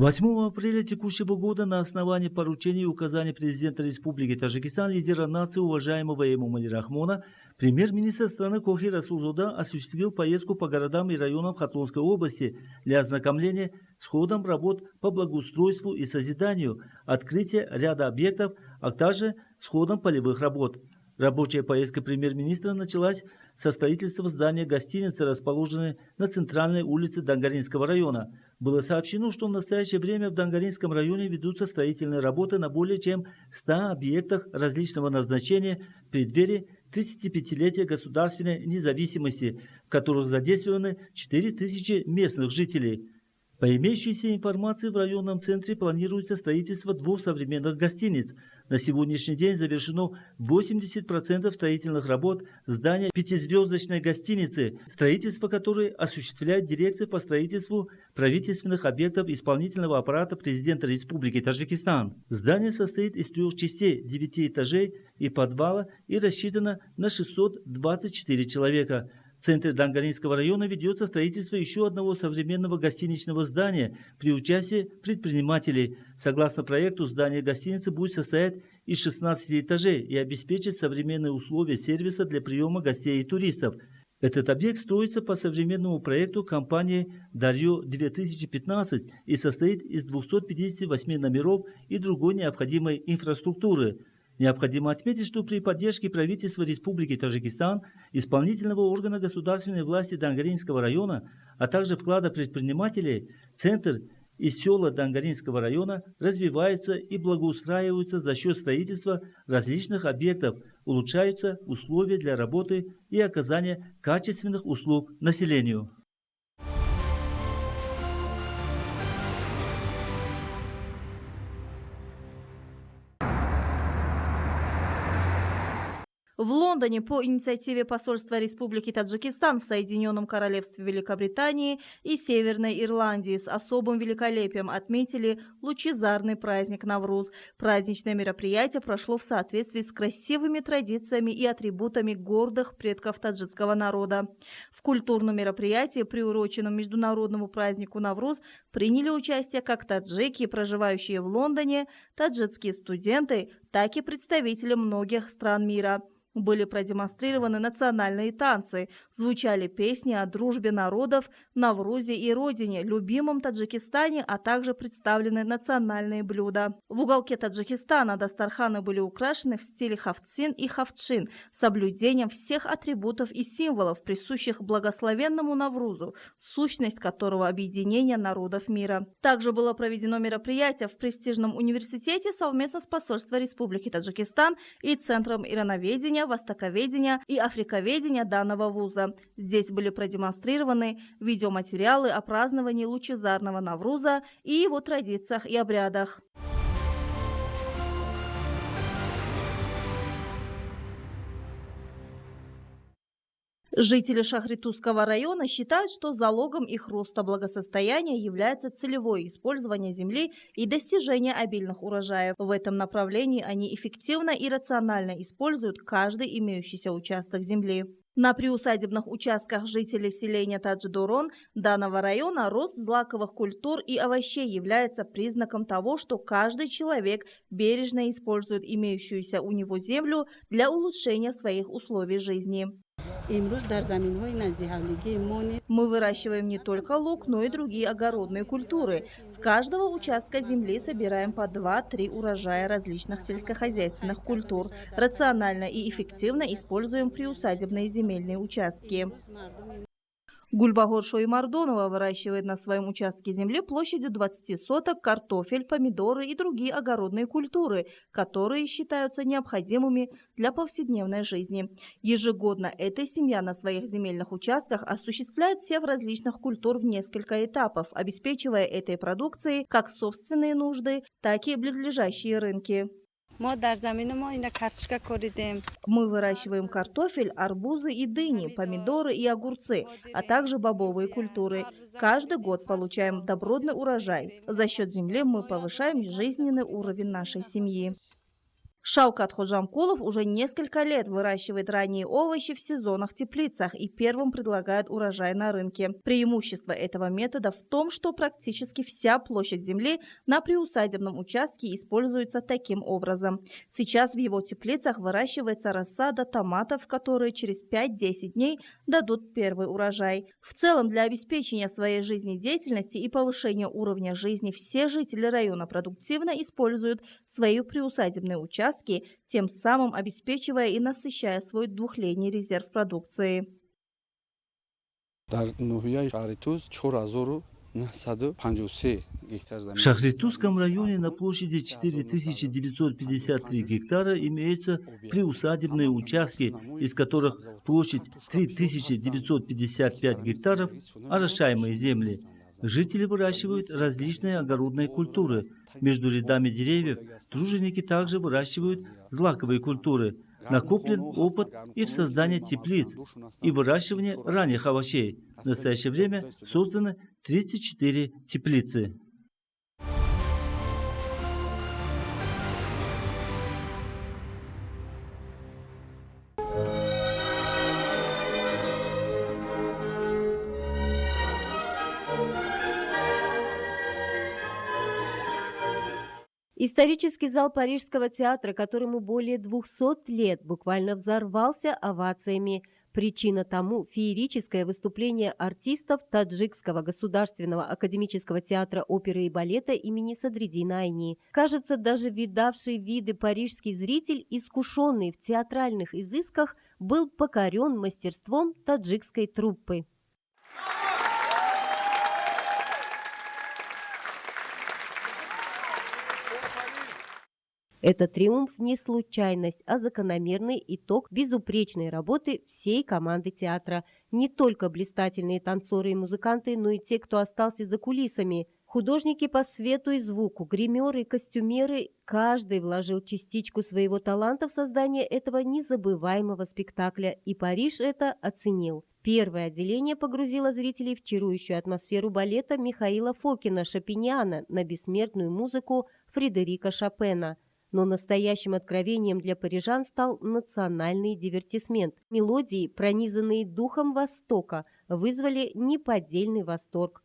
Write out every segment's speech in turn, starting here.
8 апреля текущего года на основании поручений и указаний президента Республики Таджикистан, лидера нации уважаемого Эмомали Рахмона, премьер-министр страны Кохи Расулзода осуществил поездку по городам и районам Хатлонской области для ознакомления с ходом работ по благоустройству и созиданию, открытия ряда объектов, а также с ходом полевых работ. Рабочая поездка премьер-министра началась со строительства здания гостиницы, расположенной на центральной улице Дангаринского района. Было сообщено, что в настоящее время в Дангаринском районе ведутся строительные работы на более чем 100 объектах различного назначения в преддверии 35-летия государственной независимости, в которых задействованы 4000 местных жителей. По имеющейся информации, в районном центре планируется строительство 2 современных гостиниц. На сегодняшний день завершено 80% строительных работ здания 5-звездочной гостиницы, строительство которой осуществляет дирекция по строительству правительственных объектов исполнительного аппарата президента Республики Таджикистан. Здание состоит из 3 частей, 9 этажей и подвала и рассчитано на 624 человека. В центре Дангаринского района ведется строительство еще одного современного гостиничного здания при участии предпринимателей. Согласно проекту, здание гостиницы будет состоять из 16 этажей и обеспечить современные условия сервиса для приема гостей и туристов. Этот объект строится по современному проекту компании «Дарьё-2015» и состоит из 258 номеров и другой необходимой инфраструктуры. Необходимо отметить, что при поддержке правительства Республики Таджикистан, исполнительного органа государственной власти Дангаринского района, а также вклада предпринимателей, центр и села Дангаринского района развиваются и благоустраиваются за счет строительства различных объектов, улучшаются условия для работы и оказания качественных услуг населению. В Лондоне по инициативе посольства Республики Таджикистан в Соединенном Королевстве Великобритании и Северной Ирландии с особым великолепием отметили лучезарный праздник Навруз. Праздничное мероприятие прошло в соответствии с красивыми традициями и атрибутами гордых предков таджикского народа. В культурном мероприятии, приуроченном международному празднику Навруз, приняли участие как таджики, проживающие в Лондоне, таджикские студенты, так и представители многих стран мира. Были продемонстрированы национальные танцы, звучали песни о дружбе народов, Наврузе и родине, любимом Таджикистане, а также представлены национальные блюда. В уголке Таджикистана дастарханы были украшены в стиле хавцин и хавчин, с соблюдением всех атрибутов и символов, присущих благословенному Наврузу, сущность которого объединение народов мира. Также было проведено мероприятие в престижном университете совместно с посольством Республики Таджикистан и Центром ирановедения, востоковедения и африковедения данного вуза. Здесь были продемонстрированы видеоматериалы о праздновании лучезарного Навруза и его традициях и обрядах. Жители Шахритузского района считают, что залогом их роста благосостояния является целевое использование земли и достижение обильных урожаев. В этом направлении они эффективно и рационально используют каждый имеющийся участок земли. На приусадебных участках жителей селения Тадждурон данного района рост злаковых культур и овощей является признаком того, что каждый человек бережно использует имеющуюся у него землю для улучшения своих условий жизни. Мы выращиваем не только лук, но и другие огородные культуры. С каждого участка земли собираем по 2-3 урожая различных сельскохозяйственных культур. Рационально и эффективно используем приусадебные земельные участки. Гульбагор Шоймардонова выращивает на своем участке земли площадью 20 соток картофель, помидоры и другие огородные культуры, которые считаются необходимыми для повседневной жизни. Ежегодно эта семья на своих земельных участках осуществляет сев различных культур в несколько этапов, обеспечивая этой продукцией как собственные нужды, так и близлежащие рынки. Мы выращиваем картофель, арбузы и дыни, помидоры и огурцы, а также бобовые культуры. Каждый год получаем добротный урожай. За счет земли мы повышаем жизненный уровень нашей семьи. Шаукат Ходжамкулов уже несколько лет выращивает ранние овощи в сезонных теплицах и первым предлагает урожай на рынке. Преимущество этого метода в том, что практически вся площадь земли на приусадебном участке используется таким образом. Сейчас в его теплицах выращивается рассада томатов, которые через 5-10 дней дадут первый урожай. В целом, для обеспечения своей жизнедеятельности и повышения уровня жизни все жители района продуктивно используют свои приусадебные участки, тем самым обеспечивая и насыщая свой двухлетний резерв продукции. В Шахритузском районе на площади 4953 гектара имеются приусадебные участки, из которых площадь 3955 гектаров – орошаемые земли. Жители выращивают различные огородные культуры. Между рядами деревьев труженики также выращивают злаковые культуры. Накоплен опыт и в создании теплиц, и выращивании ранних овощей. В настоящее время созданы 34 теплицы. Исторический зал Парижского театра, которому более 200 лет, буквально взорвался овациями. Причина тому – феерическое выступление артистов Таджикского государственного академического театра оперы и балета имени Садриддина Айни. Кажется, даже видавший виды парижский зритель, искушенный в театральных изысках, был покорен мастерством таджикской труппы. Этот триумф не случайность, а закономерный итог безупречной работы всей команды театра. Не только блистательные танцоры и музыканты, но и те, кто остался за кулисами. Художники по свету и звуку, гримеры, костюмеры – каждый вложил частичку своего таланта в создание этого незабываемого спектакля, и Париж это оценил. Первое отделение погрузило зрителей в чарующую атмосферу балета Михаила Фокина «Шопениана» на бессмертную музыку Фредерика Шопена. Но настоящим откровением для парижан стал национальный дивертисмент. Мелодии, пронизанные духом Востока, вызвали неподдельный восторг.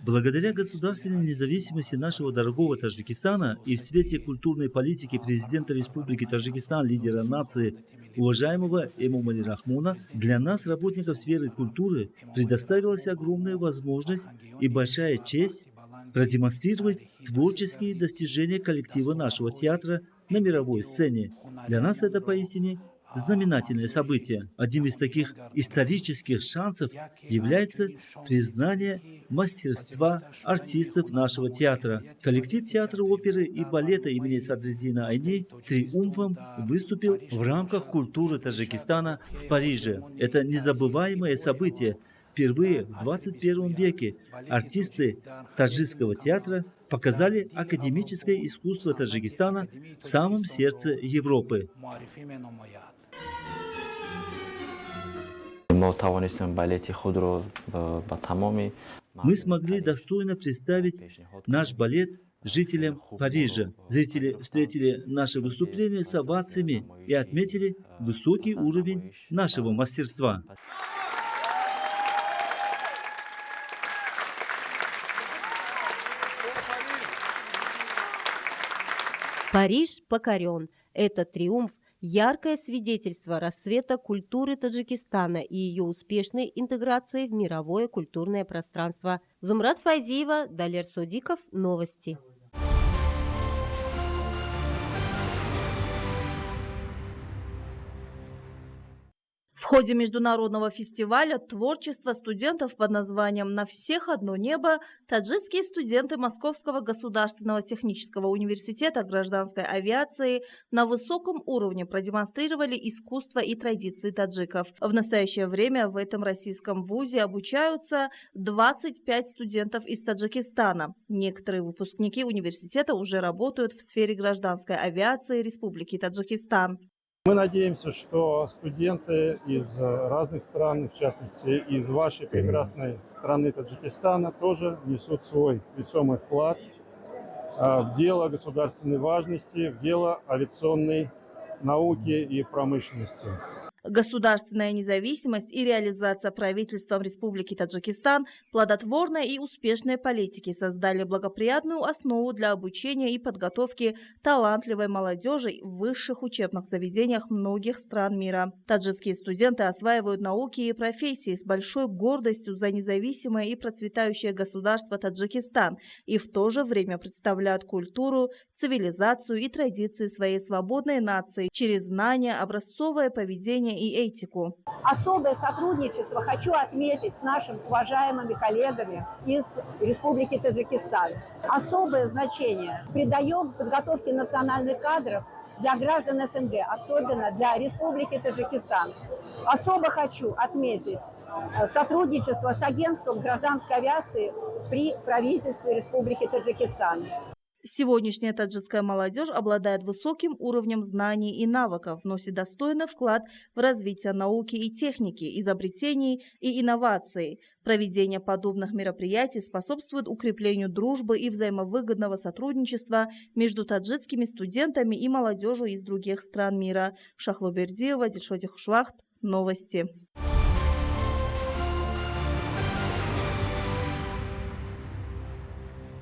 Благодаря государственной независимости нашего дорогого Таджикистана и в свете культурной политики президента Республики Таджикистан, лидера нации, уважаемого Эмомали Рахмона, для нас, работников сферы культуры, предоставилась огромная возможность и большая честь продемонстрировать творческие достижения коллектива нашего театра на мировой сцене. Для нас это поистине знаменательное событие. Одним из таких исторических шансов является признание мастерства артистов нашего театра. Коллектив театра оперы и балета имени Садриддина Айни триумфом выступил в рамках культуры Таджикистана в Париже. Это незабываемое событие. Впервые в 21 веке артисты таджикского театра показали академическое искусство Таджикистана в самом сердце Европы. Мы смогли достойно представить наш балет жителям Парижа. Зрители встретили наше выступление с овациями и отметили высокий уровень нашего мастерства. Париж покорен. Этот триумф – яркое свидетельство расцвета культуры Таджикистана и ее успешной интеграции в мировое культурное пространство. Зумрат Файзиева, Далер Содиков, новости. В ходе международного фестиваля творчества студентов под названием «На всех одно небо» таджикские студенты Московского государственного технического университета гражданской авиации на высоком уровне продемонстрировали искусство и традиции таджиков. В настоящее время в этом российском вузе обучаются 25 студентов из Таджикистана. Некоторые выпускники университета уже работают в сфере гражданской авиации Республики Таджикистан. Мы надеемся, что студенты из разных стран, в частности из вашей прекрасной страны Таджикистана, тоже несут свой весомый вклад в дело государственной важности, в дело авиационной науки и промышленности. Государственная независимость и реализация правительством Республики Таджикистан плодотворной и успешной политики создали благоприятную основу для обучения и подготовки талантливой молодежи в высших учебных заведениях многих стран мира. Таджикские студенты осваивают науки и профессии с большой гордостью за независимое и процветающее государство Таджикистан и в то же время представляют культуру, цивилизацию и традиции своей свободной нации через знания, образцовое поведение и этику. Особое сотрудничество хочу отметить с нашими уважаемыми коллегами из Республики Таджикистан. Особое значение придаем подготовке национальных кадров для граждан СНГ, особенно для Республики Таджикистан. Особо хочу отметить сотрудничество с агентством гражданской авиации при правительстве Республики Таджикистан. Сегодняшняя таджикская молодежь обладает высоким уровнем знаний и навыков, вносит достойный вклад в развитие науки и техники, изобретений и инноваций. Проведение подобных мероприятий способствует укреплению дружбы и взаимовыгодного сотрудничества между таджикскими студентами и молодежью из других стран мира. Шахлобердиева, Дильшодих Швахт. Новости.